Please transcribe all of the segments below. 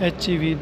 HEV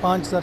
5000